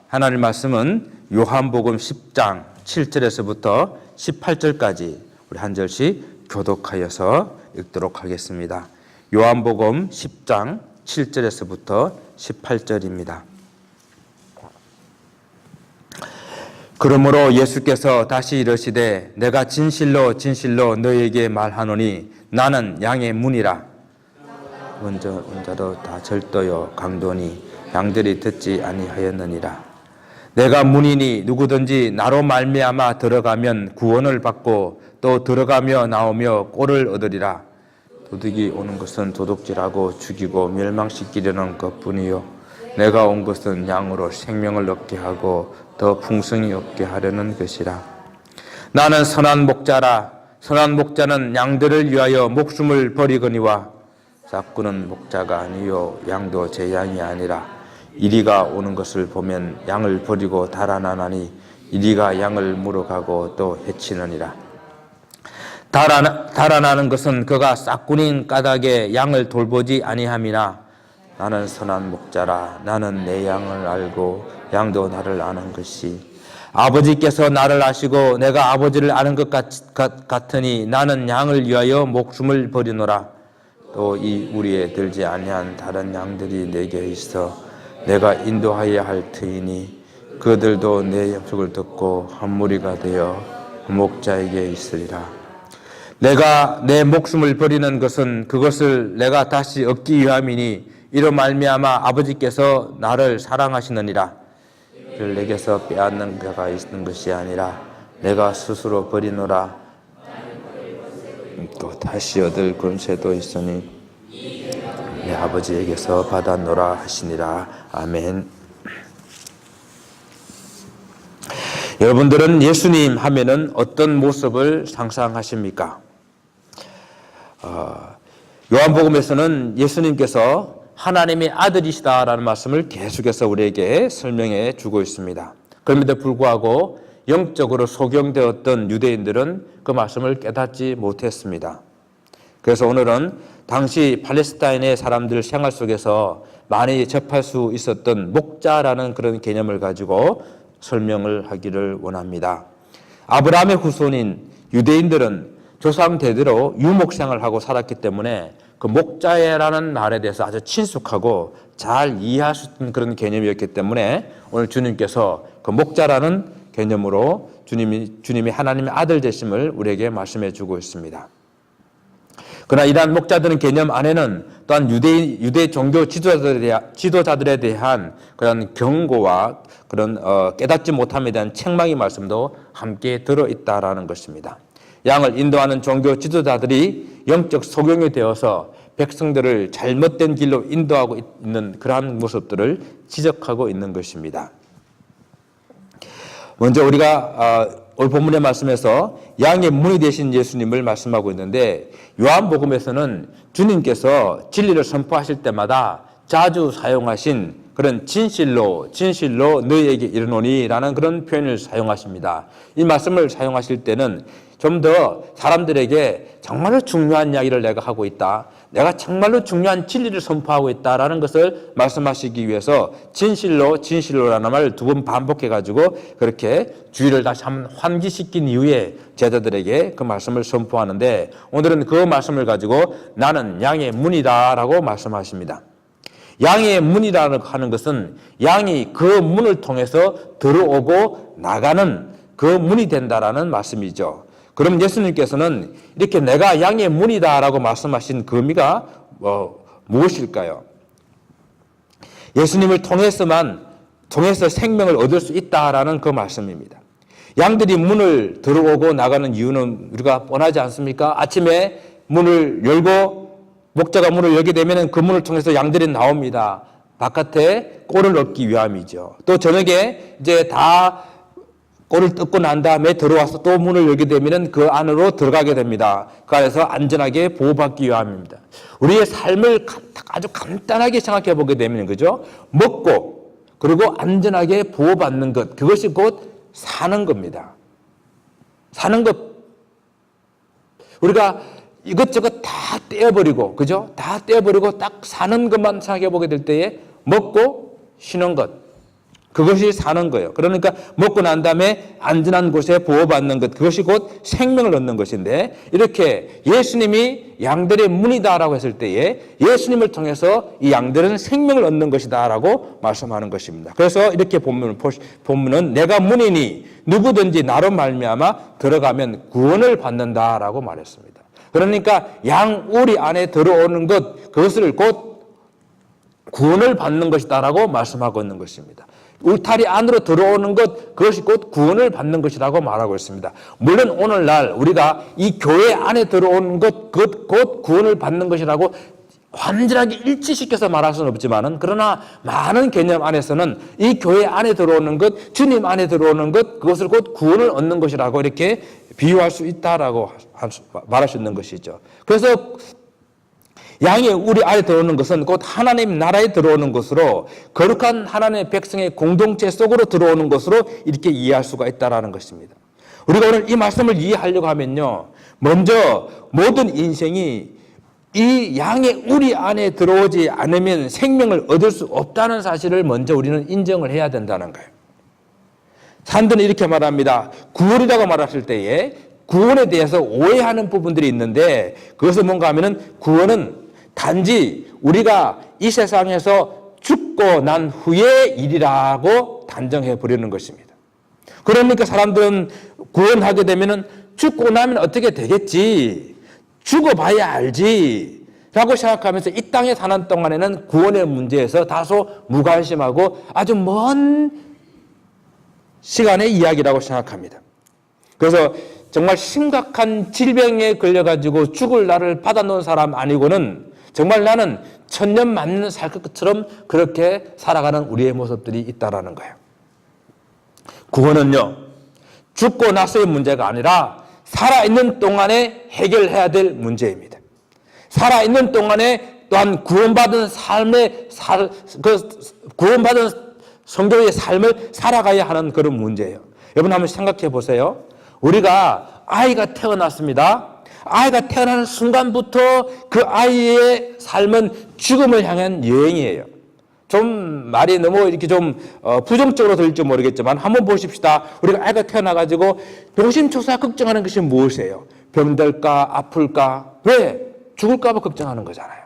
하나님 말씀은 요한복음 10장 7절에서부터 18절까지 우리 한 절씩 교독하여서 읽도록 하겠습니다. 요한복음 10장 7절에서부터 18절입니다. 그러므로 예수께서 다시 이르시되 내가 진실로 진실로 너희에게 말하노니 나는 양의 문이라. 원자로 다 절도요 강도니 양들이 듣지 아니하였느니라. 내가 문이니 누구든지 나로 말미암아 들어가면 구원을 받고 또 들어가며 나오며 꼴을 얻으리라. 도둑이 오는 것은 도둑질하고 죽이고 멸망시키려는 것뿐이요 내가 온 것은 양으로 생명을 얻게 하고 더 풍성히 얻게 하려는 것이라. 나는 선한 목자라. 선한 목자는 양들을 위하여 목숨을 버리거니와 싹구는 목자가 아니요 양도 제 양이 아니라. 이리가 오는 것을 보면 양을 버리고 달아나나니 이리가 양을 물어가고 또 해치느니라. 달아나는 것은 그가 싹군인 까닭에 양을 돌보지 아니함이나 나는 선한 목자라. 나는 내 양을 알고 양도 나를 아는 것이 아버지께서 나를 아시고 내가 아버지를 아는 것 같으니 나는 양을 위하여 목숨을 버리노라. 또 이 우리에 들지 아니한 다른 양들이 내게 있어 내가 인도하여야 할 터이니 그들도 내 약속을 듣고 한 무리가 되어 목자에게 있으리라. 내가 내 목숨을 버리는 것은 그것을 내가 다시 얻기 위함이니 이로 말미암아 아버지께서 나를 사랑하시느니라. 이를 내게서 빼앗는 자가 있는 것이 아니라 내가 스스로 버리노라. 또 다시 얻을 권세도 있으니 내 아버지에게서 받았노라 하시니라. 아멘. 여러분들은 예수님 하면은 어떤 모습을 상상하십니까? 요한복음에서는 예수님께서 하나님의 아들이시다라는 말씀을 계속해서 우리에게 설명해 주고 있습니다. 그럼에도 불구하고 영적으로 소경되었던 유대인들은 그 말씀을 깨닫지 못했습니다. 그래서 오늘은 당시 팔레스타인의 사람들 생활 속에서 많이 접할 수 있었던 목자라는 그런 개념을 가지고 설명을 하기를 원합니다. 아브라함의 후손인 유대인들은 조상 대대로 유목생활을 하고 살았기 때문에 그 목자라는 말에 대해서 아주 친숙하고 잘 이해할 수 있는 그런 개념이었기 때문에 오늘 주님께서 그 목자라는 개념으로 주님이 하나님의 아들 되심을 우리에게 말씀해 주고 있습니다. 그러나 이러한 목자들은 개념 안에는 또한 유대 종교 지도자들에 대한 그런 경고와 그런 깨닫지 못함에 대한 책망의 말씀도 함께 들어있다라는 것입니다. 양을 인도하는 종교 지도자들이 영적 소경이 되어서 백성들을 잘못된 길로 인도하고 있는 그러한 모습들을 지적하고 있는 것입니다. 먼저 우리가 오늘 본문의 말씀에서 양의 문이 되신 예수님을 말씀하고 있는데 요한복음에서는 주님께서 진리를 선포하실 때마다 자주 사용하신 그런 진실로 너희에게 이르노니 라는 그런 표현을 사용하십니다. 이 말씀을 사용하실 때는 좀 더 사람들에게 정말로 중요한 이야기를 내가 하고 있다. 내가 정말로 중요한 진리를 선포하고 있다라는 것을 말씀하시기 위해서 진실로라는 말을 두 번 반복해가지고 그렇게 주의를 다시 한번 환기시킨 이후에 제자들에게 그 말씀을 선포하는데 오늘은 그 말씀을 가지고 나는 양의 문이다라고 말씀하십니다. 양의 문이라고 하는 것은 양이 그 문을 통해서 들어오고 나가는 그 문이 된다라는 말씀이죠. 그럼 예수님께서는 이렇게 내가 양의 문이다라고 말씀하신 그 의미가 무엇일까요? 예수님을 통해서 생명을 얻을 수 있다라는 그 말씀입니다. 양들이 문을 들어오고 나가는 이유는 우리가 뻔하지 않습니까? 아침에 문을 열고 목자가 문을 열게 되면 그 문을 통해서 양들이 나옵니다. 바깥에 꼴을 얻기 위함이죠. 또 저녁에 이제 다 꼴을 뜯고 난 다음에 들어와서 또 문을 열게 되면 그 안으로 들어가게 됩니다. 그 안에서 안전하게 보호받기 위함입니다. 우리의 삶을 아주 간단하게 생각해 보게 되면 그죠? 먹고 그리고 안전하게 보호받는 것, 그것이 곧 사는 겁니다. 사는 것. 우리가 이것저것 다 떼어버리고 그죠? 다 떼어버리고 딱 사는 것만 생각해 보게 될 때에 먹고 쉬는 것, 그것이 사는 거예요. 그러니까 먹고 난 다음에 안전한 곳에 보호받는 것, 그것이 곧 생명을 얻는 것인데, 이렇게 예수님이 양들의 문이다라고 했을 때에 예수님을 통해서 이 양들은 생명을 얻는 것이다라고 말씀하는 것입니다. 그래서 이렇게 보면은 내가 문이니 누구든지 나로 말미암아 들어가면 구원을 받는다라고 말했습니다. 그러니까 양 우리 안에 들어오는 것, 그것을 곧 구원을 받는 것이다라고 말씀하고 있는 것입니다. 울타리 안으로 들어오는 것, 그것이 곧 구원을 받는 것이라고 말하고 있습니다. 물론 오늘날 우리가 이 교회 안에 들어오는 것, 곧 구원을 받는 것이라고 완전하게 일치시켜서 말할 수는 없지만은, 그러나 많은 개념 안에서는 이 교회 안에 들어오는 것, 주님 안에 들어오는 것, 그것을 곧 구원을 얻는 것이라고 이렇게 비유할 수 있다라고 말할 수 있는 것이죠. 그래서 양이 우리 안에 들어오는 것은 곧 하나님 나라에 들어오는 것으로, 거룩한 하나님의 백성의 공동체 속으로 들어오는 것으로 이렇게 이해할 수가 있다는 것입니다. 우리가 오늘 이 말씀을 이해하려고 하면요, 먼저 모든 인생이 이 양의 우리 안에 들어오지 않으면 생명을 얻을 수 없다는 사실을 먼저 우리는 인정을 해야 된다는 거예요. 사람들은 이렇게 말합니다. 구원이라고 말했을 때에 구원에 대해서 오해하는 부분들이 있는데, 그것은 뭔가 하면은 구원은 단지 우리가 이 세상에서 죽고 난 후의 일이라고 단정해 버리는 것입니다. 그러니까 사람들은 구원하게 되면은 죽고 나면 어떻게 되겠지, 죽어봐야 알지 라고 생각하면서 이 땅에 사는 동안에는 구원의 문제에서 다소 무관심하고 아주 먼 시간의 이야기라고 생각합니다. 그래서 정말 심각한 질병에 걸려가지고 죽을 날을 받아놓은 사람 아니고는 정말 나는 천년 만년 살 것처럼 그렇게 살아가는 우리의 모습들이 있다라는 거예요. 구원은요, 죽고 나서의 문제가 아니라 살아있는 동안에 해결해야 될 문제입니다. 살아있는 동안에 또한 구원받은 구원받은 성도의 삶을 살아가야 하는 그런 문제예요. 여러분 한번 생각해 보세요. 우리가 아이가 태어났습니다. 아이가 태어나는 순간부터 그 아이의 삶은 죽음을 향한 여행이에요. 좀 말이 너무 이렇게 좀 부정적으로 들릴지 모르겠지만 한번 보십시다. 우리가 아이가 태어나가지고 노심초사 걱정하는 것이 무엇이에요? 병들까? 아플까? 왜? 죽을까 봐 걱정하는 거잖아요.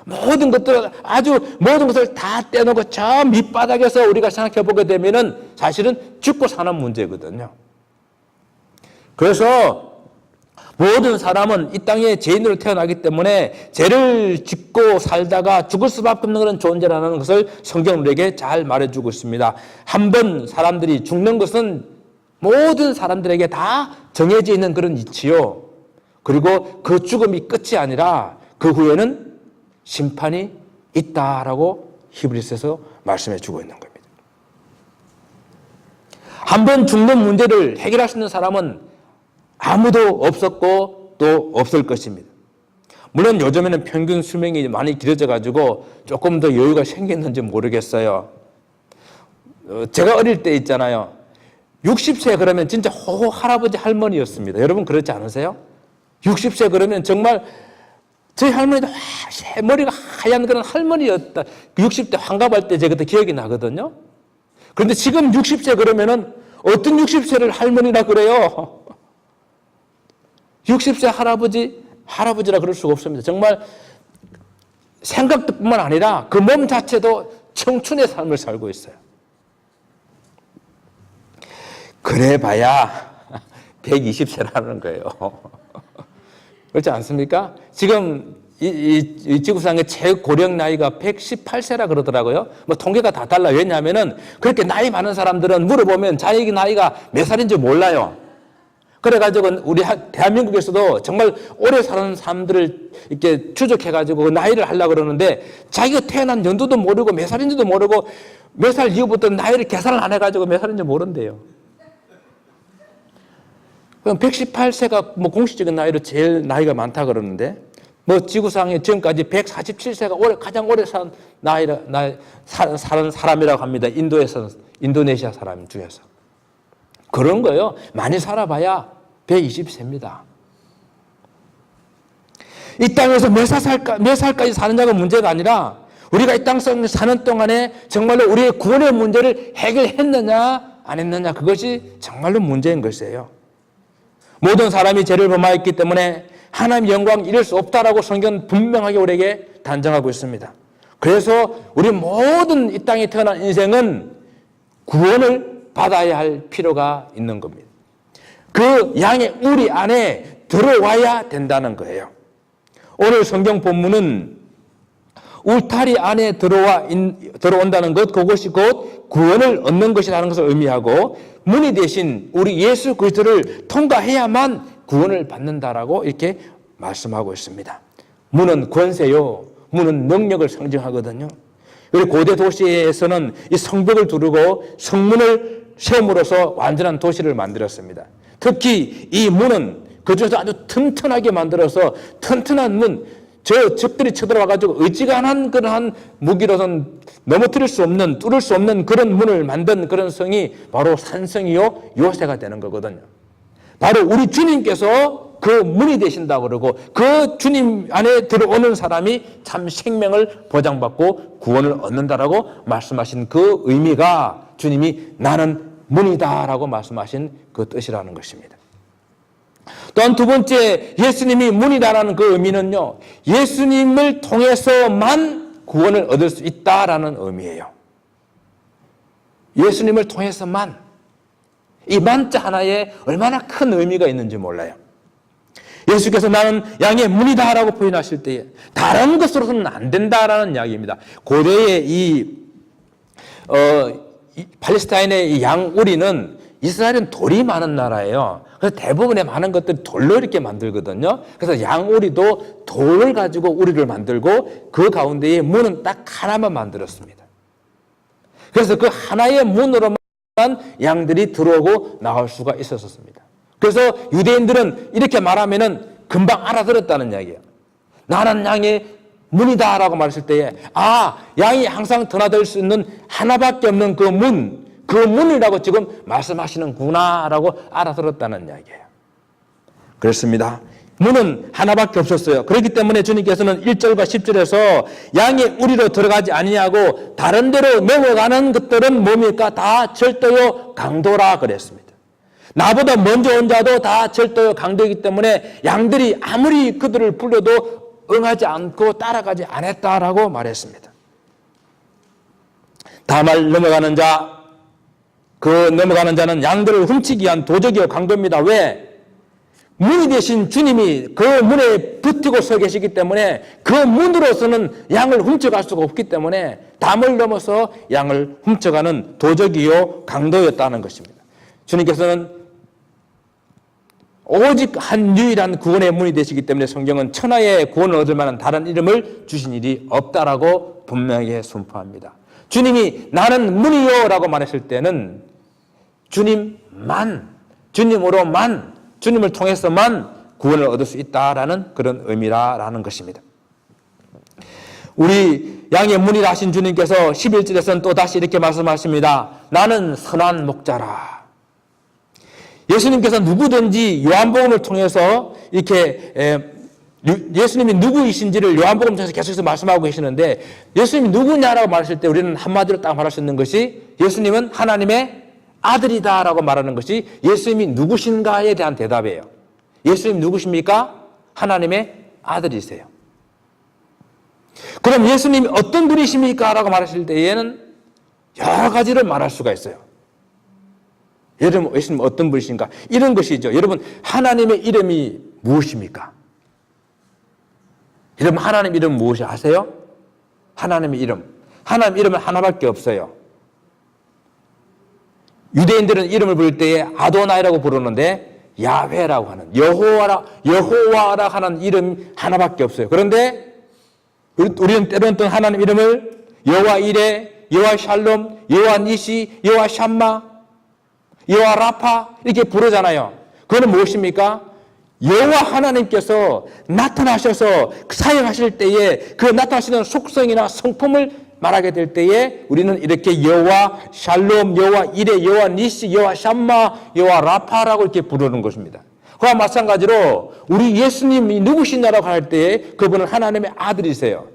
모든 것들, 아주 모든 것을 다 떼놓고 저 밑바닥에서 우리가 생각해 보게 되면은 사실은 죽고 사는 문제거든요. 그래서 모든 사람은 이 땅에 죄인으로 태어나기 때문에 죄를 짓고 살다가 죽을 수밖에 없는 그런 존재라는 것을 성경은 우리에게 잘 말해주고 있습니다. 한 번 사람들이 죽는 것은 모든 사람들에게 다 정해져 있는 그런 이치요. 그리고 그 죽음이 끝이 아니라 그 후에는 심판이 있다라고 히브리서에서 말씀해 주고 있는 겁니다. 한 번 죽는 문제를 해결할 수 있는 사람은 아무도 없었고 또 없을 것입니다. 물론 요즘에는 평균 수명이 많이 길어져 가지고 조금 더 여유가 생겼는지 모르겠어요. 제가 어릴 때 있잖아요. 60세 그러면 진짜 호호 할아버지 할머니였습니다. 여러분 그렇지 않으세요? 60세 그러면 정말 저희 할머니도 머리가 하얀 그런 할머니였다. 60대 환갑할 때 제가 그때 기억이 나거든요. 그런데 지금 60세 그러면은 어떤 60세를 할머니라 그래요? 60세 할아버지라 그럴 수가 없습니다. 정말 생각뿐만 아니라 그 몸 자체도 청춘의 삶을 살고 있어요. 그래 봐야 120세라는 거예요. 그렇지 않습니까? 지금 이 지구상의 최고령 나이가 118세라 그러더라고요. 뭐 통계가 다 달라요. 왜냐하면은 그렇게 나이 많은 사람들은 물어보면 자기 나이가 몇 살인지 몰라요. 그래가지고 우리 대한민국에서도 정말 오래 사는 사람들을 이렇게 추적해가지고 그 나이를 하려고 그러는데 자기가 태어난 연도도 모르고 몇 살인지도 모르고 몇 살 이후부터 나이를 계산을 안 해가지고 몇 살인지 모른대요. 그럼 118세가 뭐 공식적인 나이로 제일 나이가 많다 그러는데 뭐 지구상에 지금까지 147세가 가장 오래 산 사는 사람이라고 합니다. 인도네시아 사람 중에서. 그런 거요. 많이 살아봐야 120세입니다. 이 땅에서 몇 살까지 사느냐가 문제가 아니라 우리가 이 땅에 사는 동안에 정말로 우리의 구원의 문제를 해결했느냐 안 했느냐, 그것이 정말로 문제인 것이에요. 모든 사람이 죄를 범하였기 때문에 하나님의 영광 이룰 수 없다라고 성경은 분명하게 우리에게 단정하고 있습니다. 그래서 우리 모든 이 땅에 태어난 인생은 구원을 받아야 할 필요가 있는 겁니다. 그 양의 우리 안에 들어와야 된다는 거예요. 오늘 성경 본문은 울타리 안에 들어온다는 것, 그것이 곧 구원을 얻는 것이라는 것을 의미하고, 문이 대신 우리 예수 그리스도를 통과해야만 구원을 받는다라고 이렇게 말씀하고 있습니다. 문은 권세요, 문은 능력을 상징하거든요. 그리고 고대 도시에서는 이 성벽을 두르고 성문을 세움으로써 완전한 도시를 만들었습니다. 특히 이 문은 그중에서 아주 튼튼하게 만들어서 튼튼한 문, 저 적들이 쳐들어와가지고 의지간한 그러한 무기로선 넘어뜨릴 수 없는, 뚫을 수 없는 그런 문을 만든 그런 성이 바로 산성이요 요새가 되는 거거든요. 바로 우리 주님께서 그 문이 되신다고 그러고, 그 주님 안에 들어오는 사람이 참 생명을 보장받고 구원을 얻는다라고 말씀하신 그 의미가, 주님이 나는 문이다라고 말씀하신 그 뜻이라는 것입니다. 또한 두 번째, 예수님이 문이다라는 그 의미는요, 예수님을 통해서만 구원을 얻을 수 있다라는 의미예요. 예수님을 통해서만. 이 만자 하나에 얼마나 큰 의미가 있는지 몰라요. 예수께서 나는 양의 문이다라고 표현하실 때에 다른 것으로서는 안 된다라는 이야기입니다. 고대의 이 팔레스타인의 이 양우리는, 이스라엘은 돌이 많은 나라예요. 그래서 대부분의 많은 것들을 돌로 이렇게 만들거든요. 그래서 양우리도 돌을 가지고 우리를 만들고 그 가운데에 문은 딱 하나만 만들었습니다. 그래서 그 하나의 문으로만 양들이 들어오고 나올 수가 있었습니다. 그래서 유대인들은 이렇게 말하면은 금방 알아들었다는 이야기예요. 나는 양의 문이다라고 말했을 때에, 양이 항상 드나들 수 있는 하나밖에 없는 그 문, 그 문이라고 지금 말씀하시는구나라고 알아들었다는 이야기예요. 그렇습니다. 문은 하나밖에 없었어요. 그렇기 때문에 주님께서는 1절과 10절에서 양의 우리로 들어가지 아니하고 다른 데로 넘어가는 것들은 뭡니까? 다 절도요 강도라 그랬습니다. 나보다 먼저 온 자도 다 절도요 강도이기 때문에 양들이 아무리 그들을 불러도 응하지 않고 따라가지 않았다라고 말했습니다. 다말 넘어가는 자, 그 넘어가는 자는 양들을 훔치기 위한 도적이요 강도입니다. 왜? 문이 되신 주님이 그 문에 붙들고 서 계시기 때문에 그 문으로서는 양을 훔쳐갈 수가 없기 때문에 담을 넘어서 양을 훔쳐가는 도적이요 강도였다는 것입니다. 주님께서는 오직 한 유일한 구원의 문이 되시기 때문에 성경은 천하의 구원을 얻을 만한 다른 이름을 주신 일이 없다라고 분명하게 선포합니다. 주님이 나는 문이요 라고 말했을 때는 주님만, 주님으로만, 주님을 통해서만 구원을 얻을 수 있다라는 그런 의미라는 것입니다. 우리 양의 문이라 하신 주님께서 11절에서는 또 다시 이렇게 말씀하십니다. 나는 선한 목자라. 예수님께서 누구든지 요한복음을 통해서 이렇게 예수님이 누구이신지를 요한복음 통해서 계속해서 말씀하고 계시는데, 예수님이 누구냐라고 말했을 때 우리는 한마디로 딱 말할 수 있는 것이, 예수님은 하나님의 아들이다라고 말하는 것이 예수님이 누구신가에 대한 대답이에요. 예수님 누구십니까? 하나님의 아들이세요. 그럼 예수님이 어떤 분이십니까? 라고 말하실 때에는 여러 가지를 말할 수가 있어요. 여러분, 예수님 어떤 분이신가? 이런 것이죠. 여러분, 하나님의 이름이 무엇입니까? 여러분, 하나님 이름 무엇이 아세요? 하나님의 이름. 하나님 이름은 하나밖에 없어요. 유대인들은 이름을 부를 때에 아도나이라고 부르는데 야훼라고 하는, 여호와라 하는 이름 하나밖에 없어요. 그런데 우리는 때로는 또 하나님 이름을 여호와 이레, 여호와 샬롬, 여호와 니시, 여호와 샴마, 여호와 라파 이렇게 부르잖아요. 그거는 무엇입니까? 여호와 하나님께서 나타나셔서 사용하실 때에 그 나타나시는 속성이나 성품을 말하게 될 때에 우리는 이렇게 여호와 샬롬, 여호와 이레, 여호와 니시, 여호와 샴마, 여호와 라파라고 이렇게 부르는 것입니다. 그와 마찬가지로 우리 예수님이 누구시냐라고 할 때에 그분은 하나님의 아들이세요.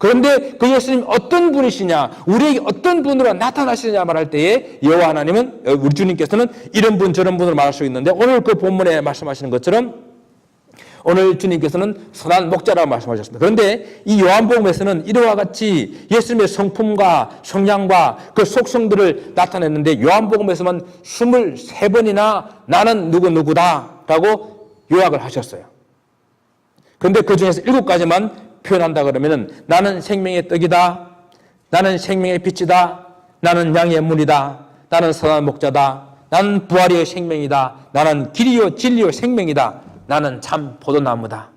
그런데 그 예수님 어떤 분이시냐, 우리에게 어떤 분으로 나타나시느냐 말할 때에 여호와 하나님은, 우리 주님께서는 이런 분 저런 분으로 말할 수 있는데, 오늘 그 본문에 말씀하시는 것처럼 오늘 주님께서는 선한 목자라고 말씀하셨습니다. 그런데 이 요한복음에서는 이와 같이 예수님의 성품과 성량과 그 속성들을 나타냈는데, 요한복음에서만 23번이나 나는 누구누구다라고 요약을 하셨어요. 그런데 그 중에서 7가지만 표현한다 그러면은 나는 생명의 떡이다, 나는 생명의 빛이다, 나는 양의 문이다, 나는 선한 목자다, 나는 부활이요 생명이다, 나는 길이요 진리요 생명이다, 나는 참 포도나무다.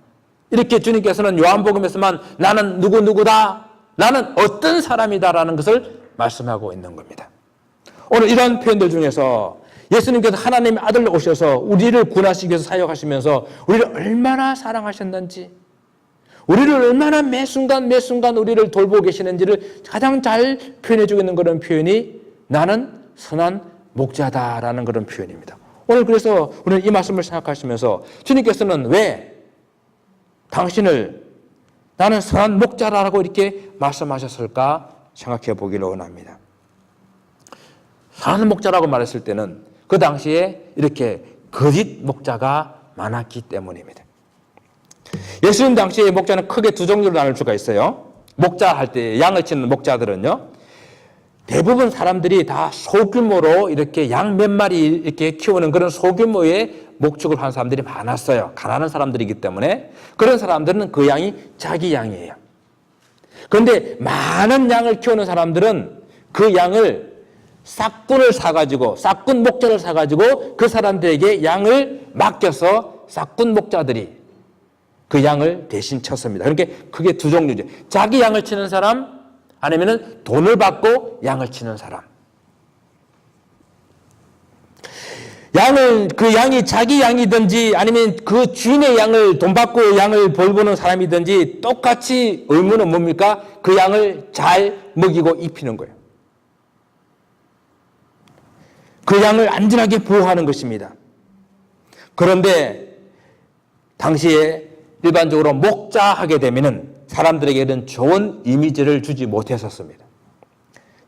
이렇게 주님께서는 요한복음에서만 나는 누구누구다, 나는 어떤 사람이다라는 것을 말씀하고 있는 겁니다. 오늘 이런 표현들 중에서 예수님께서 하나님의 아들로 오셔서 우리를 구원하시기 위해서 사역하시면서 우리를 얼마나 사랑하셨는지, 우리를 얼마나 매 순간 우리를 돌보고 계시는지를 가장 잘 표현해주고 있는 그런 표현이 나는 선한 목자다라는 그런 표현입니다. 오늘 그래서 우리는 이 말씀을 생각하시면서 주님께서는 왜 당신을 나는 선한 목자라고 이렇게 말씀하셨을까 생각해 보기를 원합니다. 선한 목자라고 말했을 때는 그 당시에 이렇게 거짓 목자가 많았기 때문입니다. 예수님 당시에 목자는 크게 두 종류로 나눌 수가 있어요. 목자 할 때 양을 치는 목자들은요, 대부분 사람들이 다 소규모로 이렇게 양 몇 마리 이렇게 키우는 그런 소규모의 목축을 하는 사람들이 많았어요. 가난한 사람들이기 때문에. 그런 사람들은 그 양이 자기 양이에요. 그런데 많은 양을 키우는 사람들은 그 양을 싹꾼을 사가지고, 싹꾼 목자를 사가지고 그 사람들에게 양을 맡겨서 싹꾼 목자들이 그 양을 대신 쳤습니다. 그러니까 그게 두 종류죠. 자기 양을 치는 사람, 아니면은 돈을 받고 양을 치는 사람. 그 양이 자기 양이든지 아니면 그 주인의 양을 돈 받고 양을 벌보는 사람이든지 똑같이 의무는 뭡니까? 그 양을 잘 먹이고 입히는 거예요. 그 양을 안전하게 보호하는 것입니다. 그런데 당시에 일반적으로 목자하게 되면은 사람들에게는 좋은 이미지를 주지 못했었습니다.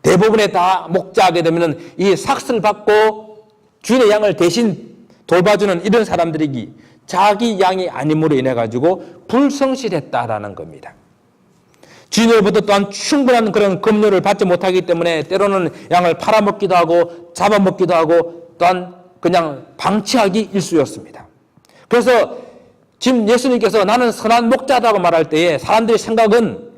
대부분의 다 목자하게 되면은 이 삭스를 받고 주인의 양을 대신 돌봐주는 이런 사람들이 자기 양이 아님으로 인해 가지고 불성실했다라는 겁니다. 주인으로부터 또한 충분한 그런 급료를 받지 못하기 때문에 때로는 양을 팔아먹기도 하고 잡아먹기도 하고 또한 그냥 방치하기 일쑤였습니다. 그래서 지금 예수님께서 나는 선한 목자다고 말할 때에 사람들의 생각은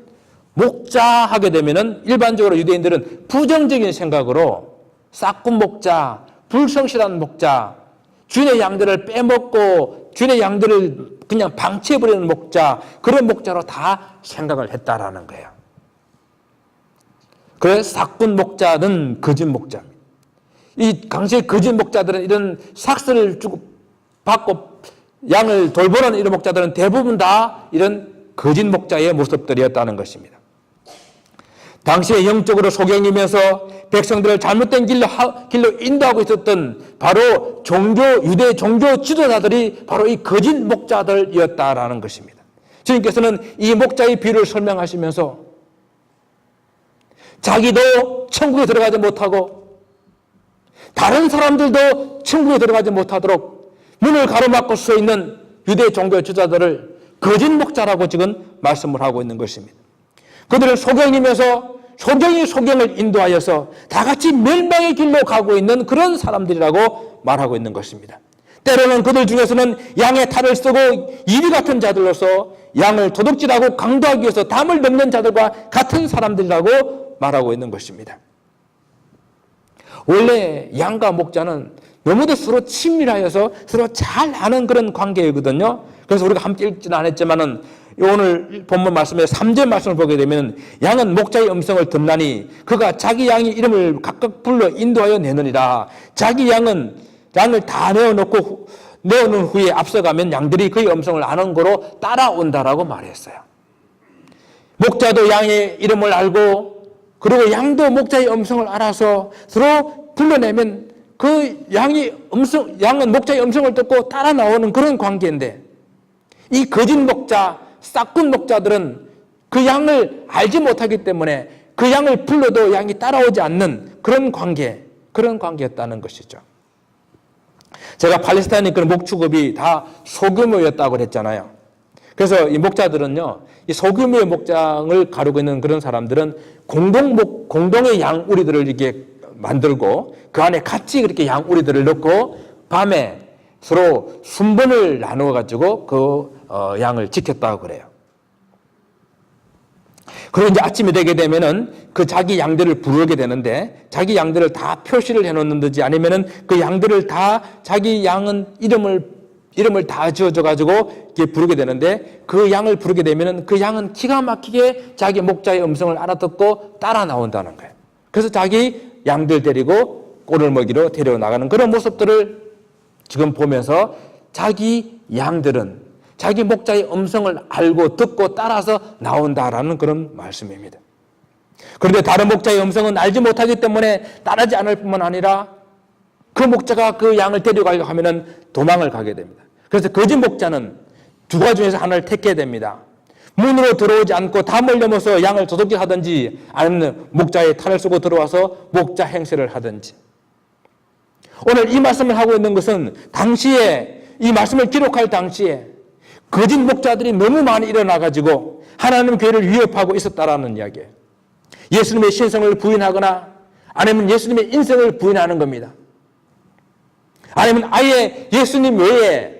목자하게 되면은 일반적으로 유대인들은 부정적인 생각으로 싹꾼 목자, 불성실한 목자, 주인의 양들을 빼먹고 주인의 양들을 그냥 방치해버리는 목자, 그런 목자로 다 생각을 했다라는 거예요. 그래서 싹꾼 목자는 거짓 목자입니다. 이 당시의 거짓 목자들은 이런 삭스를 주고 받고 양을 돌보는 이런 목자들은 대부분 다 이런 거짓 목자의 모습들이었다는 것입니다. 당시에 영적으로 소경이면서 백성들을 잘못된 길로 인도하고 있었던 바로 유대 종교 지도자들이 바로 이 거짓 목자들이었다라는 것입니다. 주님께서는 이 목자의 비유를 설명하시면서 자기도 천국에 들어가지 못하고 다른 사람들도 천국에 들어가지 못하도록 문을 가로막고 서 있는 유대 종교 지도자들을 거짓 목자라고 지금 말씀을 하고 있는 것입니다. 그들은 소경이면서 소경이 소경을 인도하여서 다 같이 멸망의 길로 가고 있는 그런 사람들이라고 말하고 있는 것입니다. 때로는 그들 중에서는 양의 탈을 쓰고 이리 같은 자들로서 양을 도둑질하고 강도하기 위해서 담을 넘는 자들과 같은 사람들이라고 말하고 있는 것입니다. 원래 양과 목자는 너무도 서로 친밀하여서 서로 잘 아는 그런 관계이거든요. 그래서 우리가 함께 읽지는 않았지만은 오늘 본문 말씀에 3절 말씀을 보게 되면 양은 목자의 음성을 듣나니 그가 자기 양의 이름을 각각 불러 인도하여 내느니라. 자기 양을 다 내어놓은 후에 앞서가면 양들이 그의 음성을 아는 거로 따라온다라고 말했어요. 목자도 양의 이름을 알고 그리고 양도 목자의 음성을 알아서 서로 불러내면 그 양은 목자의 음성을 듣고 따라 나오는 그런 관계인데, 이 거짓 목자, 싹꾼 목자들은 그 양을 알지 못하기 때문에 그 양을 불러도 양이 따라오지 않는 그런 관계였다는 것이죠. 제가 팔레스타인의 그런 목축업이 다 소규모였다고 그랬잖아요. 그래서 이 목자들은요, 이 소규모의 목장을 가르고 있는 그런 사람들은 공동의 양 우리들을 이렇게 만들고 그 안에 같이 그렇게 양 우리들을 넣고 밤에 서로 순번을 나누어 가지고 그 양을 지켰다고 그래요. 그리고 이제 아침이 되게 되면은 그 자기 양들을 부르게 되는데 자기 양들을 다 표시를 해놓는지 아니면은 그 양들을 다 자기 양은 이름을 다 지어줘 가지고 이렇게 부르게 되는데 그 양을 부르게 되면은 그 양은 기가 막히게 자기 목자의 음성을 알아듣고 따라 나온다는 거예요. 그래서 자기 양들 데리고 꼴을 먹이러 데려 나가는 그런 모습들을 지금 보면서 자기 양들은 자기 목자의 음성을 알고 듣고 따라서 나온다라는 그런 말씀입니다. 그런데 다른 목자의 음성은 알지 못하기 때문에 따르지 않을 뿐만 아니라 그 목자가 그 양을 데려가려고 하면은 도망을 가게 됩니다. 그래서 거짓 목자는 두 가지 중에서 하나를 택해야 됩니다. 문으로 들어오지 않고 담을 넘어서 양을 도둑질하든지 아니면 목자의 탈을 쓰고 들어와서 목자 행세를 하든지. 오늘 이 말씀을 하고 있는 것은 당시에 이 말씀을 기록할 당시에 거짓 목자들이 너무 많이 일어나가지고 하나님 교회를 위협하고 있었다라는 이야기예요. 예수님의 신성을 부인하거나 아니면 예수님의 인성을 부인하는 겁니다. 아니면 아예 예수님 외에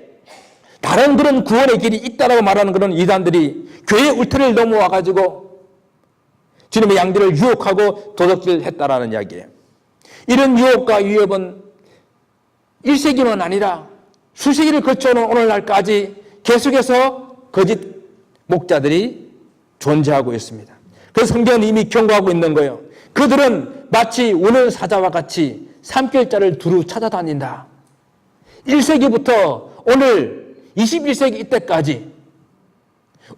다른 그런 구원의 길이 있다라고 말하는 그런 이단들이 교회 울타리를 넘어와가지고 주님의 양들을 유혹하고 도둑질했다라는 이야기예요. 이런 유혹과 위협은 1세기만 아니라 수세기를 거쳐오는 오늘날까지 계속해서 거짓 목자들이 존재하고 있습니다. 그래서 성경은 이미 경고하고 있는 거예요. 그들은 마치 우는 사자와 같이 산길자를 두루 찾아다닌다. 1세기부터 오늘 21세기 이때까지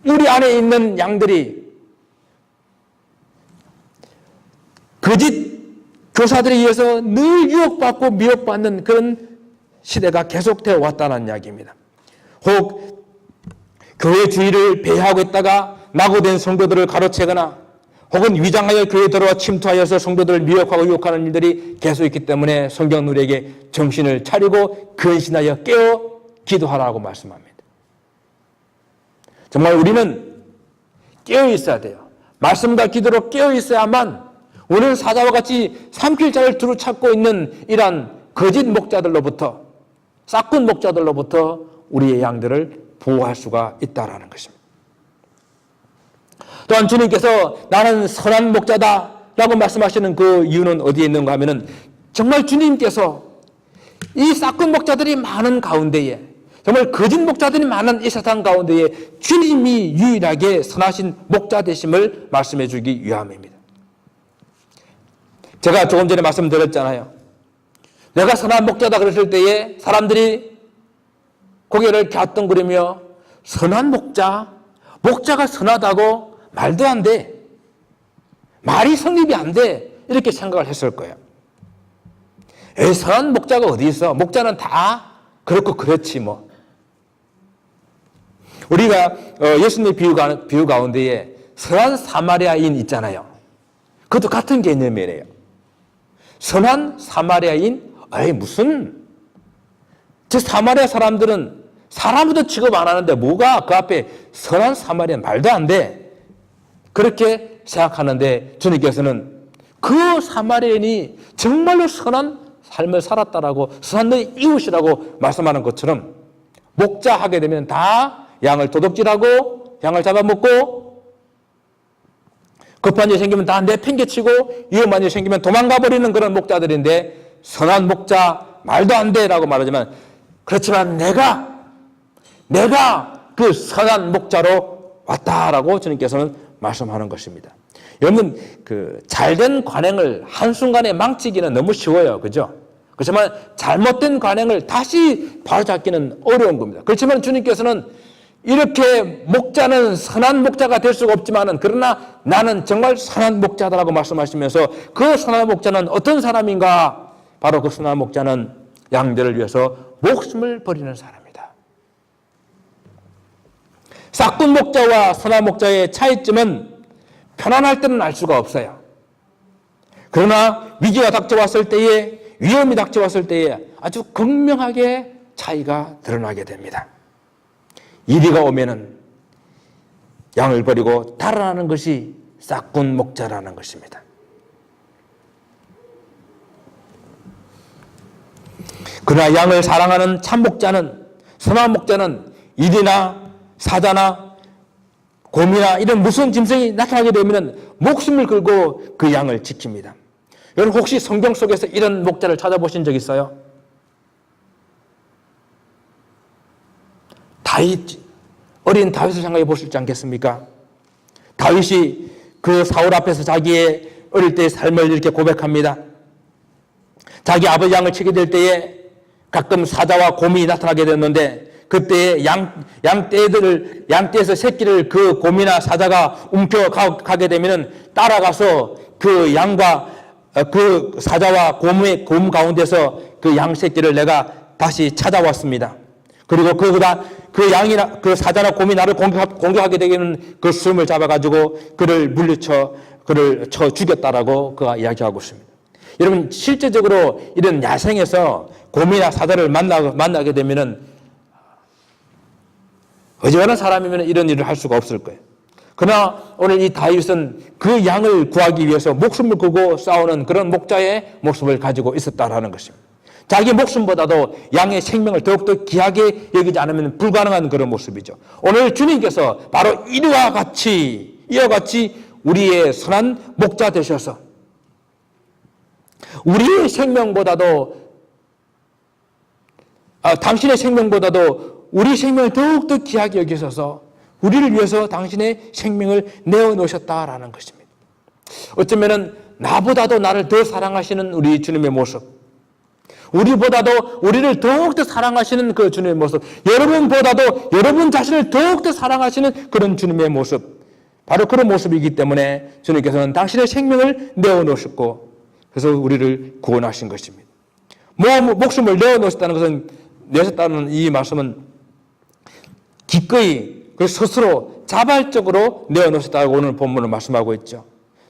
우리 안에 있는 양들이 거짓 교사들에 의해서 늘 유혹받고 미혹받는 그런 시대가 계속되어 왔다는 이야기입니다. 혹 교회 주의를 배회하고 있다가 낙오된 성도들을 가로채거나 혹은 위장하여 교회에 들어와 침투하여서 성도들을 미혹하고 유혹하는 일들이 계속 있기 때문에 성경 우리에게 정신을 차리고 근신하여 깨어 기도하라고 말씀합니다. 정말 우리는 깨어 있어야 돼요. 말씀과 기도로 깨어 있어야만 오늘 사자와 같이 삼킬자를 두루 찾고 있는 이러한 거짓 목자들로부터 싹군 목자들로부터 우리의 양들을 보호할 수가 있다라는 것입니다. 또한 주님께서 나는 선한 목자다라고 말씀하시는 그 이유는 어디에 있는가 하면은 정말 주님께서 이 싹군 목자들이 많은 가운데에 정말 거짓 목자들이 많은 이 세상 가운데에 주님이 유일하게 선하신 목자 되심을 말씀해 주기 위함입니다. 제가 조금 전에 말씀드렸잖아요. 내가 선한 목자다 그랬을 때에 사람들이 고개를 갸우뚱거리며 선한 목자가 선하다고 말도 안 돼. 말이 성립이 안 돼. 이렇게 생각을 했을 거예요. 선한 목자가 어디 있어? 목자는 다 그렇고 그렇지 뭐. 우리가 예수님의 비유 가운데에 선한 사마리아인 있잖아요. 그것도 같은 개념이래요. 선한 사마리아인? 무슨 저 사마리아 사람들은 사람도 취급 안 하는데 뭐가 그 앞에 선한 사마리아인 말도 안 돼. 그렇게 생각하는데 주님께서는 그 사마리아인이 정말로 선한 삶을 살았다라고 선한 너희 이웃이라고 말씀하는 것처럼 목자하게 되면 다 양을 도둑질하고 양을 잡아먹고 급한 일 생기면 다 내팽개치고 위험한 일 생기면 도망가 버리는 그런 목자들인데 선한 목자 말도 안 돼라고 말하지만 그렇지만 내가 그 선한 목자로 왔다라고 주님께서는 말씀하는 것입니다. 여러분 그 잘된 관행을 한순간에 망치기는 너무 쉬워요. 그죠? 그렇지만 잘못된 관행을 다시 바로잡기는 어려운 겁니다. 그렇지만 주님께서는 이렇게 목자는 선한 목자가 될 수가 없지만은 그러나 나는 정말 선한 목자다라고 말씀하시면서 그 선한 목자는 어떤 사람인가? 바로 그 선한 목자는 양들을 위해서 목숨을 버리는 사람이다. 싹군 목자와 선한 목자의 차이점은 편안할 때는 알 수가 없어요. 그러나 위기가 닥쳐왔을 때에, 위험이 닥쳐왔을 때에 아주 극명하게 차이가 드러나게 됩니다. 이리가 오면은 양을 버리고 달아나는 것이 싹군 목자라는 것입니다. 그러나 양을 사랑하는 참 목자는, 선한 목자는 일이나 사자나 곰이나 이런 무서운 짐승이 나타나게 되면 목숨을 걸고 그 양을 지킵니다. 여러분 혹시 성경 속에서 이런 목자를 찾아보신 적 있어요? 어린 다윗을 생각해 보시지 않겠습니까? 다윗이 그 사울 앞에서 자기의 어릴 때의 삶을 이렇게 고백합니다. 자기 아버지 양을 치게 될 때에 가끔 사자와 곰이 나타나게 됐는데 그때 양떼에서 새끼를 그 곰이나 사자가 움켜가게 되면 따라가서 그 양과 그 사자와 곰 가운데서 그 양 새끼를 내가 다시 찾아왔습니다. 그리고 그 양이나 그 사자나 곰이 나를 공격하게 되면 그 숨을 잡아가지고 그를 그를 쳐 죽였다라고 그가 이야기하고 있습니다. 여러분 실제적으로 이런 야생에서 곰이나 사자를 만나게 되면은 어지간한 사람이면 이런 일을 할 수가 없을 거예요. 그러나 오늘 이 다윗은 그 양을 구하기 위해서 목숨을 걸고 싸우는 그런 목자의 모습을 가지고 있었다라는 것입니다. 자기 목숨보다도 양의 생명을 더욱더 귀하게 여기지 않으면 불가능한 그런 모습이죠. 오늘 주님께서 바로 이와 같이 우리의 선한 목자 되셔서 우리의 생명보다도 당신의 생명보다도 우리 생명을 더욱더 귀하게 여기셔서 우리를 위해서 당신의 생명을 내어놓으셨다라는 것입니다. 어쩌면 나보다도 나를 더 사랑하시는 우리 주님의 모습, 우리보다도 우리를 더욱더 사랑하시는 그 주님의 모습, 여러분보다도 여러분 자신을 더욱더 사랑하시는 그런 주님의 모습, 바로 그런 모습이기 때문에 주님께서는 당신의 생명을 내어놓으셨고 그래서 우리를 구원하신 것입니다. 목숨을 내셨다는 이 말씀은 기꺼이 스스로 자발적으로 내어놓으셨다고 오늘 본문을 말씀하고 있죠.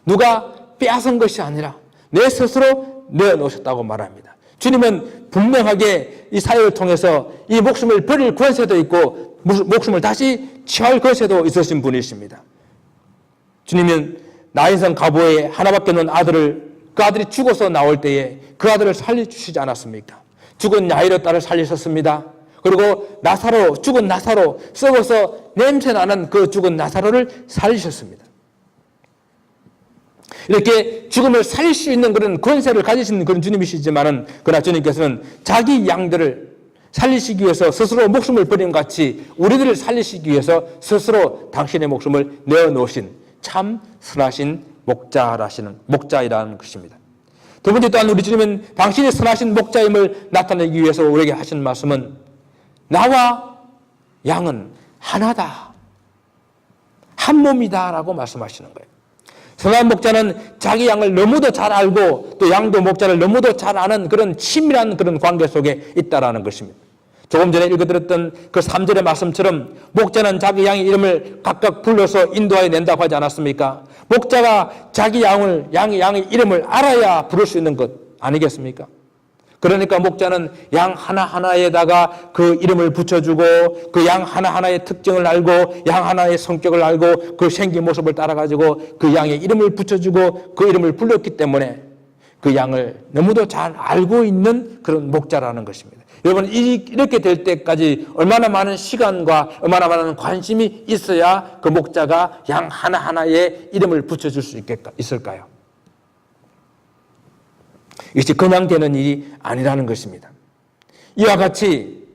누가 빼앗은 것이 아니라 내 스스로 내어놓으셨다고 말합니다. 주님은 분명하게 이 사역을 통해서 이 목숨을 버릴 권세도 있고 목숨을 다시 취할 권세도 있으신 분이십니다. 주님은 나인성 가보에 하나밖에 없는 그 아들이 죽어서 나올 때에 그 아들을 살려주시지 않았습니까? 죽은 야이로 딸을 살리셨습니다. 그리고 죽은 나사로, 썩어서 냄새나는 그 죽은 나사로를 살리셨습니다. 이렇게 죽음을 살릴 수 있는 그런 권세를 가지신 그런 주님이시지만은, 그러나 주님께서는 자기 양들을 살리시기 위해서 스스로 목숨을 버린 같이 우리들을 살리시기 위해서 스스로 당신의 목숨을 내어놓으신 참 선하신 목자이라는 것입니다. 두 번째 또한 우리 주님은 당신의 선하신 목자임을 나타내기 위해서 우리에게 하신 말씀은 나와 양은 하나다, 한 몸이다 라고 말씀하시는 거예요. 선한 목자는 자기 양을 너무도 잘 알고 또 양도 목자를 너무도 잘 아는 그런 친밀한 그런 관계 속에 있다라는 것입니다. 조금 전에 읽어드렸던 그 3절의 말씀처럼 목자는 자기 양의 이름을 각각 불러서 인도하여 낸다고 하지 않았습니까? 목자가 자기 양의 이름을 알아야 부를 수 있는 것 아니겠습니까? 그러니까 목자는 양 하나하나에다가 그 이름을 붙여주고 그 양 하나하나의 특징을 알고 양 하나의 성격을 알고 그 생긴 모습을 따라가지고 그 양의 이름을 붙여주고 그 이름을 불렀기 때문에 그 양을 너무도 잘 알고 있는 그런 목자라는 것입니다. 여러분 이렇게 될 때까지 얼마나 많은 시간과 얼마나 많은 관심이 있어야 그 목자가 양 하나하나의 이름을 붙여줄 수 있을까요? 이것이 그냥 되는 일이 아니라는 것입니다. 이와 같이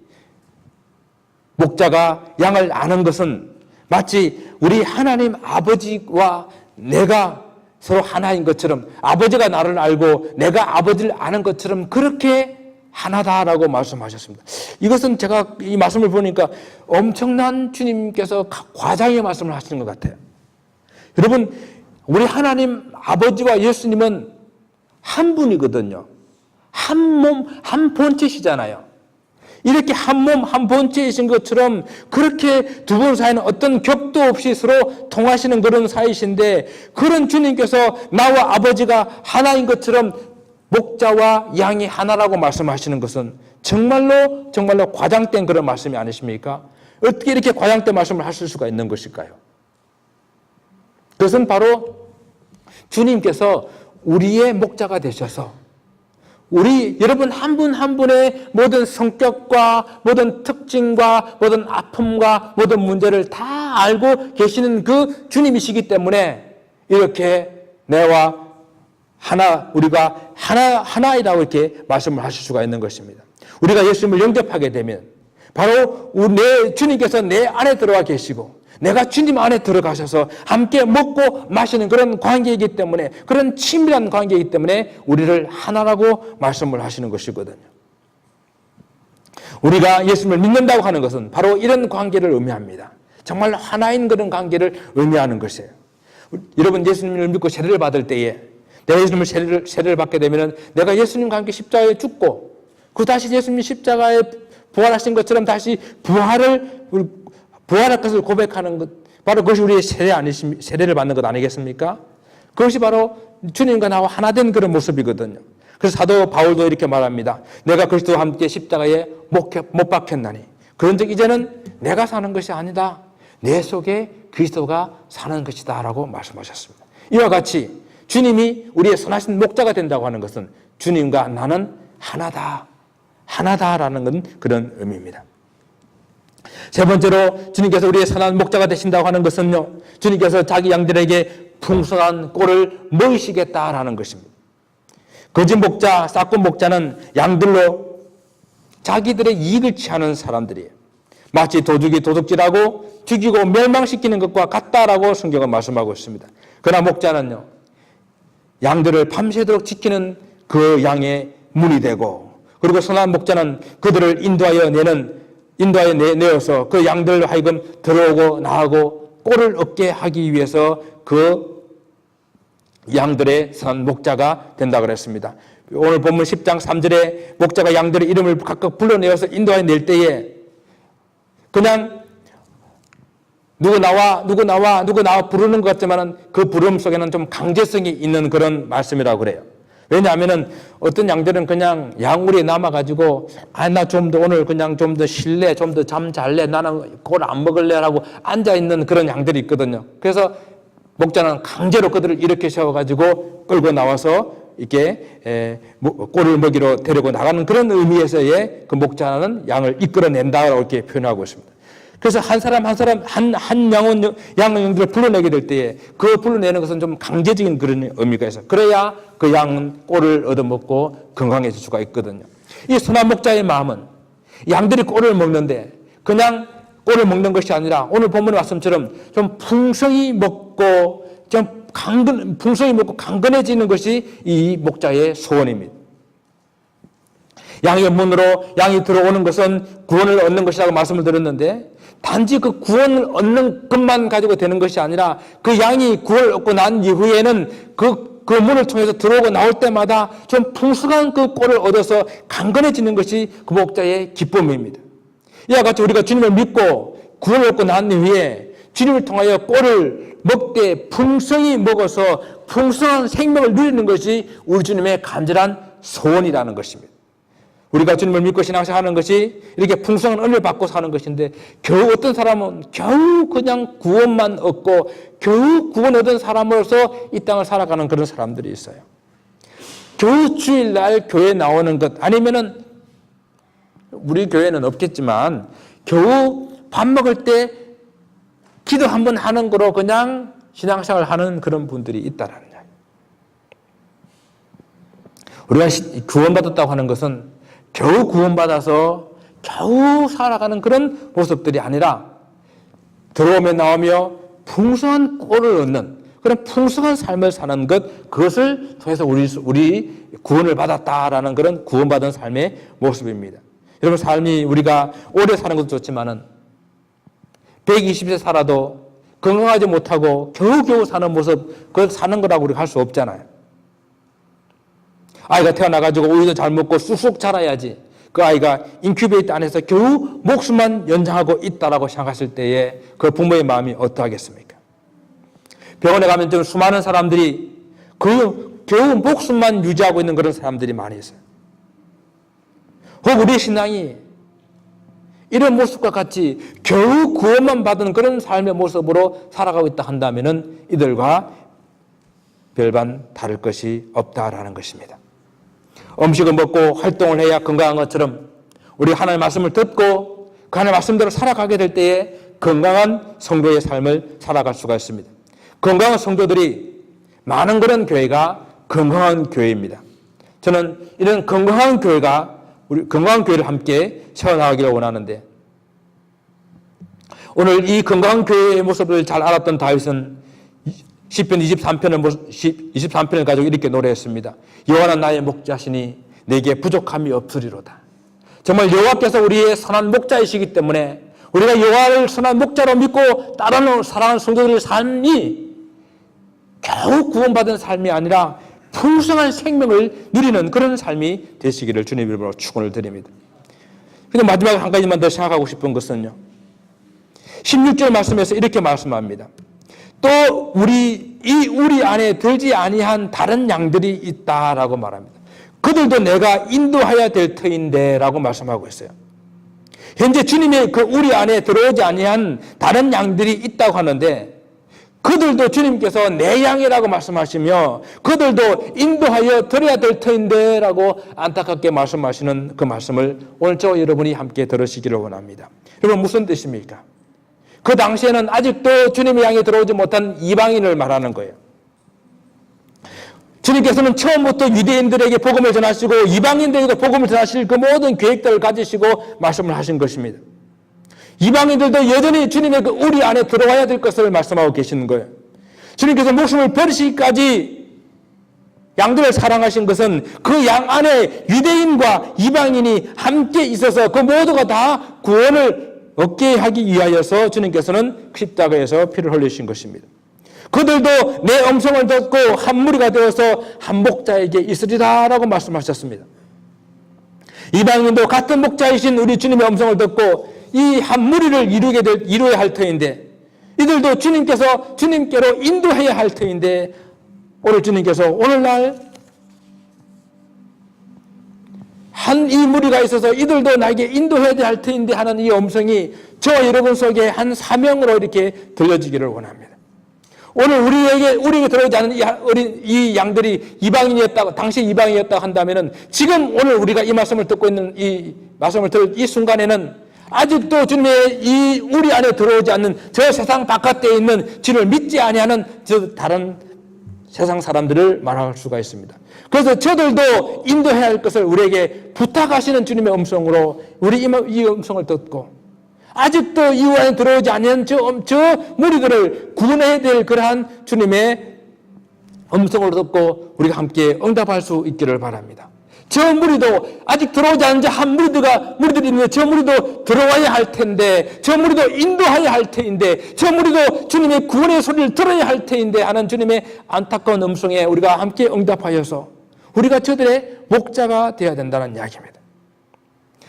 목자가 양을 아는 것은 마치 우리 하나님 아버지와 내가 서로 하나인 것처럼, 아버지가 나를 알고 내가 아버지를 아는 것처럼 그렇게 하나다라고 말씀하셨습니다. 이것은 제가 이 말씀을 보니까 엄청난 주님께서 과장의 말씀을 하시는 것 같아요. 여러분, 우리 하나님 아버지와 예수님은 한 분이거든요. 한 몸, 한 본체시잖아요. 이렇게 한 몸, 한 본체이신 것처럼 그렇게 두 분 사이는 어떤 격도 없이 서로 통하시는 그런 사이신데 그런 주님께서 나와 아버지가 하나인 것처럼 목자와 양이 하나라고 말씀하시는 것은 정말로 과장된 그런 말씀이 아니십니까? 어떻게 이렇게 과장된 말씀을 하실 수가 있는 것일까요? 그것은 바로 주님께서 우리의 목자가 되셔서 우리 여러분 한 분 한 분의 모든 성격과 모든 특징과 모든 아픔과 모든 문제를 다 알고 계시는 그 주님이시기 때문에 이렇게 내와 우리가 하나이라고 이렇게 말씀을 하실 수가 있는 것입니다. 우리가 예수님을 영접하게 되면 바로 내 주님께서 내 안에 들어와 계시고 내가 주님 안에 들어가셔서 함께 먹고 마시는 그런 관계이기 때문에 그런 친밀한 관계이기 때문에 우리를 하나라고 말씀을 하시는 것이거든요. 우리가 예수님을 믿는다고 하는 것은 바로 이런 관계를 의미합니다. 정말 하나인 그런 관계를 의미하는 것이에요. 여러분 예수님을 믿고 세례를 받을 때에 내가 예수님을 세례를 받게 되면 내가 예수님과 함께 십자가에 죽고 다시 예수님 십자가에 부활하신 것처럼 다시 부활할 것을 고백하는 것, 바로 그것이 우리의 세례를 받는 것 아니겠습니까? 그것이 바로 주님과 나와 하나 된 그런 모습이거든요. 그래서 사도 바울도 이렇게 말합니다. 내가 그리스도와 함께 십자가에 못 박혔나니 그런즉 이제는 내가 사는 것이 아니다. 내 속에 그리스도가 사는 것이다 라고 말씀하셨습니다. 이와 같이 주님이 우리의 선하신 목자가 된다고 하는 것은 주님과 나는 하나다라는 건 그런 의미입니다. 세 번째로 주님께서 우리의 선한 목자가 되신다고 하는 것은요, 주님께서 자기 양들에게 풍성한 꼴을 먹이시겠다라는 것입니다. 거짓 목자, 싹군 목자는 양들로 자기들의 이익을 취하는 사람들이에요. 마치 도둑이 도둑질하고 죽이고 멸망시키는 것과 같다라고 성경은 말씀하고 있습니다. 그러나 목자는요, 양들을 밤새도록 지키는 그 양의 문이 되고, 그리고 선한 목자는 그들을 인도하여 내어서 그 양들로 하여금 들어오고 나가고 꼴을 얻게 하기 위해서 그 양들의 선한 목자가 된다고 그랬습니다. 오늘 본문 10장 3절에 목자가 양들의 이름을 각각 불러내어서 인도하여 낼 때에 그냥 누구 나와 부르는 것 같지만 그 부름 속에는 좀 강제성이 있는 그런 말씀이라고 그래요. 왜냐하면은 어떤 양들은 그냥 양우리에 남아가지고 나 좀 더 오늘 그냥 좀 더 쉴래, 좀 더 잠 잘래, 나는 꼴 안 먹을래라고 앉아있는 그런 양들이 있거든요. 그래서 목자는 강제로 그들을 이렇게 세워가지고 끌고 나와서 이렇게 꼴을 먹이러 데리고 나가는 그런 의미에서의 그 목자는 양을 이끌어낸다라고 이렇게 표현하고 있습니다. 그래서 한 양들을 불러내게 될 때에 그 불러내는 것은 좀 강제적인 그런 의미가 있어요. 그래야 그 양은 꼴을 얻어먹고 건강해질 수가 있거든요. 이 선한 목자의 마음은 양들이 꼴을 먹는데 그냥 꼴을 먹는 것이 아니라 오늘 본문의 말씀처럼 좀 풍성히 먹고 강건해지는 것이 이 목자의 소원입니다. 양의 문으로 양이 들어오는 것은 구원을 얻는 것이라고 말씀을 드렸는데 단지 그 구원을 얻는 것만 가지고 되는 것이 아니라 그 양이 구원을 얻고 난 이후에는 그 문을 통해서 들어오고 나올 때마다 좀 풍성한 그 꼴을 얻어서 강건해지는 것이 그 목자의 기쁨입니다. 이와 같이 우리가 주님을 믿고 구원을 얻고 난 이후에 주님을 통하여 꼴을 먹되 풍성히 먹어서 풍성한 생명을 누리는 것이 우리 주님의 간절한 소원이라는 것입니다. 우리가 주님을 믿고 신앙생활하는 것이 이렇게 풍성한 은혜를 받고 사는 것인데 겨우 어떤 사람은 겨우 그냥 구원만 얻고 겨우 구원 얻은 사람으로서 이 땅을 살아가는 그런 사람들이 있어요. 겨우 주일날 교회 나오는 것 아니면은 우리 교회는 없겠지만 겨우 밥 먹을 때 기도 한번 하는 거로 그냥 신앙생활을 하는 그런 분들이 있다라는 거예요. 우리가 구원받았다고 하는 것은 겨우 구원받아서 겨우 살아가는 그런 모습들이 아니라 들어오며 나오며 풍성한 꼴을 얻는 그런 풍성한 삶을 사는 것, 그것을 통해서 우리 구원을 받았다라는 그런 구원받은 삶의 모습입니다. 여러분, 삶이 우리가 오래 사는 것도 좋지만은 120세 살아도 건강하지 못하고 겨우겨우 사는 모습, 그걸 사는 거라고 우리가 할 수 없잖아요. 아이가 태어나가지고 우유도 잘 먹고 쑥쑥 자라야지. 그 아이가 인큐베이터 안에서 겨우 목숨만 연장하고 있다라고 생각했을 때에 그 부모의 마음이 어떠하겠습니까? 병원에 가면 좀 수많은 사람들이 그 겨우 목숨만 유지하고 있는 그런 사람들이 많이 있어요. 혹 우리 신앙이 이런 모습과 같이 겨우 구원만 받은 그런 삶의 모습으로 살아가고 있다 한다면 이들과 별반 다를 것이 없다라는 것입니다. 음식을 먹고 활동을 해야 건강한 것처럼 우리 하나님의 말씀을 듣고 그 하나님의 말씀대로 살아가게 될 때에 건강한 성도의 삶을 살아갈 수가 있습니다. 건강한 성도들이 많은 그런 교회가 건강한 교회입니다. 저는 이런 건강한 교회가 우리 건강한 교회를 함께 세워나가기를 원하는데, 오늘 이 건강한 교회의 모습을 잘 알았던 다윗은 시편 23편을 가지고 이렇게 노래했습니다. 여호와는 나의 목자시니 내게 부족함이 없으리로다. 정말 여호와께서 우리의 선한 목자이시기 때문에 우리가 여호와를 선한 목자로 믿고 따르는 사랑하는 성도들의 삶이 겨우 구원받은 삶이 아니라 풍성한 생명을 누리는 그런 삶이 되시기를 주님 이름으로 축원을 드립니다. 그리고 마지막으로 한 가지만 더 생각하고 싶은 것은요, 16절 말씀에서 이렇게 말씀합니다. 또 우리 안에 들지 아니한 다른 양들이 있다라고 말합니다. 그들도 내가 인도하여야 될 터인데 라고 말씀하고 있어요. 현재 주님의 그 우리 안에 들어오지 아니한 다른 양들이 있다고 하는데, 그들도 주님께서 내 양이라고 말씀하시며 그들도 인도하여 드려야 될 터인데 라고 안타깝게 말씀하시는 그 말씀을 오늘 저 여러분이 함께 들으시기를 원합니다. 여러분, 무슨 뜻입니까? 그 당시에는 아직도 주님의 양에 들어오지 못한 이방인을 말하는 거예요. 주님께서는 처음부터 유대인들에게 복음을 전하시고 이방인들에게 복음을 전하실 그 모든 계획들을 가지시고 말씀을 하신 것입니다. 이방인들도 여전히 주님의 그 우리 안에 들어와야 될 것을 말씀하고 계시는 거예요. 주님께서 목숨을 버리시기까지 양들을 사랑하신 것은 그 양 안에 유대인과 이방인이 함께 있어서 그 모두가 다 구원을 얻게 하기 위하여서 주님께서는 십자가에서 피를 흘리신 것입니다. 그들도 내 음성을 듣고 한 무리가 되어서 한 목자에게 있으리라 라고 말씀하셨습니다. 이방인도 같은 목자이신 우리 주님의 음성을 듣고 이 한 무리를 이루어야 할 터인데, 이들도 주님께로 인도해야 할 터인데, 오늘 주님께서 오늘날 한 이 무리가 있어서 이들도 나에게 인도해야 할 터인데 하는 이 음성이 저와 여러분 속에 한 사명으로 이렇게 들려지기를 원합니다. 오늘 우리에게 들어오지 않은 이 양들이 이방인이었다고, 당시 이방인이었다고 한다면은 지금 오늘 우리가 이 말씀을 듣고 있는 이 말씀을 들을 이 순간에는 아직도 주님의 이 우리 안에 들어오지 않는 저 세상 바깥에 있는 주님을 믿지 아니하는 저 다른 세상 사람들을 말할 수가 있습니다. 그래서 저들도 인도해야 할 것을 우리에게 부탁하시는 주님의 음성으로 우리 이 음성을 듣고 아직도 이 안에 들어오지 않는 저 무리들을 구원해야 될 그러한 주님의 음성을 듣고 우리가 함께 응답할 수 있기를 바랍니다. 저 무리도 아직 들어오지 않은 한 무리들이 있는데 저 무리도 들어와야 할 텐데, 저 무리도 인도해야 할 테인데, 저 무리도 주님의 구원의 소리를 들어야 할 테인데 하는 주님의 안타까운 음성에 우리가 함께 응답하여서 우리가 저들의 목자가 되어야 된다는 이야기입니다.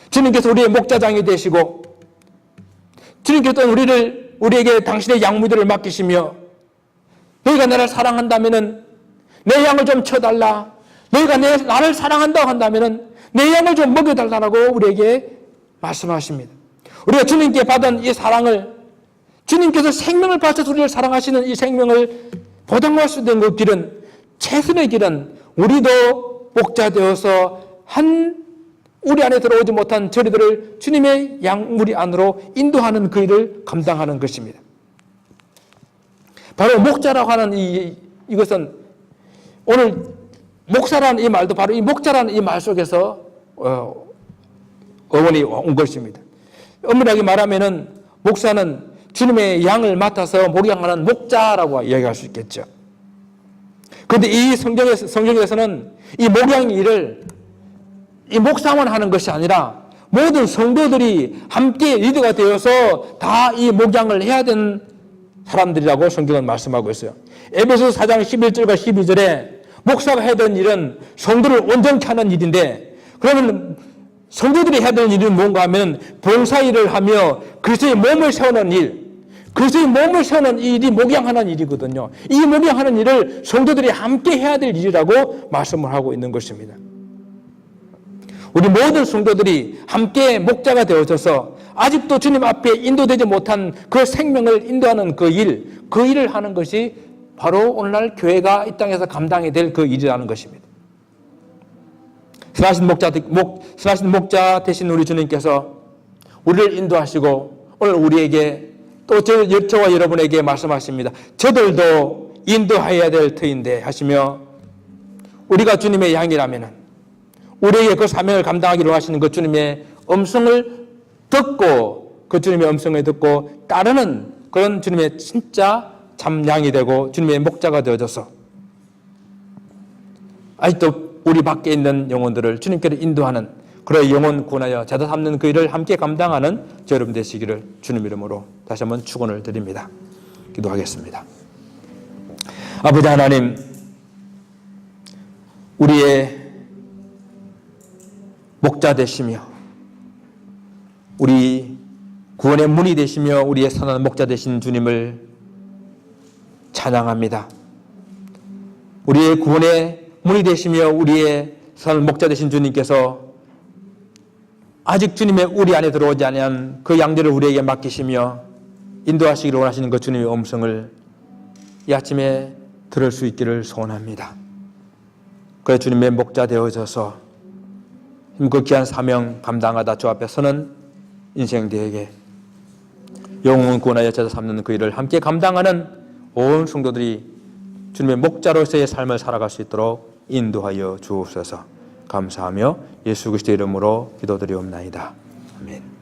주님께서 우리의 목자장이 되시고 주님께서 우리에게 당신의 양무들을 맡기시며, 너희가 나를 사랑한다면은 내 양을 좀 쳐달라, 너희가 나를 사랑한다고 한다면 내 양을 좀 먹여달라고 우리에게 말씀하십니다. 우리가 주님께 받은 이 사랑을, 주님께서 생명을 바쳐서 우리를 사랑하시는 이 생명을 보장할 수 있는 그 길은, 최선의 길은 우리도 목자 되어서 우리 안에 들어오지 못한 저리들을 주님의 양무리 안으로 인도하는 그 일을 감당하는 것입니다. 바로 목자라고 하는 이것은 오늘 목사라는 이 말도 바로 이 목자라는 이 말 속에서 어원이 온 것입니다. 엄밀하게 말하면은 목사는 주님의 양을 맡아서 목양하는 목자라고 이야기할 수 있겠죠. 그런데 이 성경에서는 이 목양 일을 이 목사만 하는 것이 아니라 모든 성도들이 함께 리더가 되어서 다 이 목양을 해야 되는 사람들이라고 성경은 말씀하고 있어요. 에베소서 4장 11절과 12절에 목사가 해야 되는 일은 성도를 온전케 하는 일인데, 그러면 성도들이 해야 될 일은 뭔가 하면 봉사일을 하며 그리스도의 몸을 세우는 일, 그리스도의 몸을 세우는 일이 목양하는 일이거든요. 이 목양하는 일을 성도들이 함께 해야 될 일이라고 말씀을 하고 있는 것입니다. 우리 모든 성도들이 함께 목자가 되어져서 아직도 주님 앞에 인도되지 못한 그 생명을 인도하는 그 일을 하는 것이 바로 오늘날 교회가 이 땅에서 감당이 될 그 일이라는 것입니다. 선하신 목자 되신 우리 주님께서 우리를 인도하시고 오늘 우리에게 또 저와 여러분에게 말씀하십니다. 저들도 인도해야 될 터인데 하시며, 우리가 주님의 양이라면 우리에게 그 사명을 감당하기로 하시는 그 주님의 음성을 듣고, 그 주님의 음성을 듣고 따르는 그런 주님의 진짜 참 양이 되고 주님의 목자가 되어져서 아직도 우리 밖에 있는 영혼들을 주님께로 인도하는, 그런 영혼 구원하여 제자 삼는 그 일을 함께 감당하는 저 여러분 되시기를 주님 이름으로 다시 한번 축원을 드립니다. 기도하겠습니다. 아버지 하나님, 우리의 목자 되시며 우리 구원의 문이 되시며 우리의 선한 목자 되신 주님을 찬양합니다. 우리의 구원의 문이 되시며 우리의 선한 목자 되신 주님께서 아직 주님의 우리 안에 들어오지 아니한 그 양들을 우리에게 맡기시며 인도하시기를 원하시는 그 주님의 음성을 이 아침에 들을 수 있기를 소원합니다. 그래 주님의 목자 되어져서 그 귀한 사명 감당하다 주 앞에 서는 인생들에게 영혼 구원하여 제자 삼는 그 일을 함께 감당하는 온 성도들이 주님의 목자로서의 삶을 살아갈 수 있도록 인도하여 주옵소서. 감사하며 예수 그리스도의 이름으로 기도드리옵나이다. 아멘.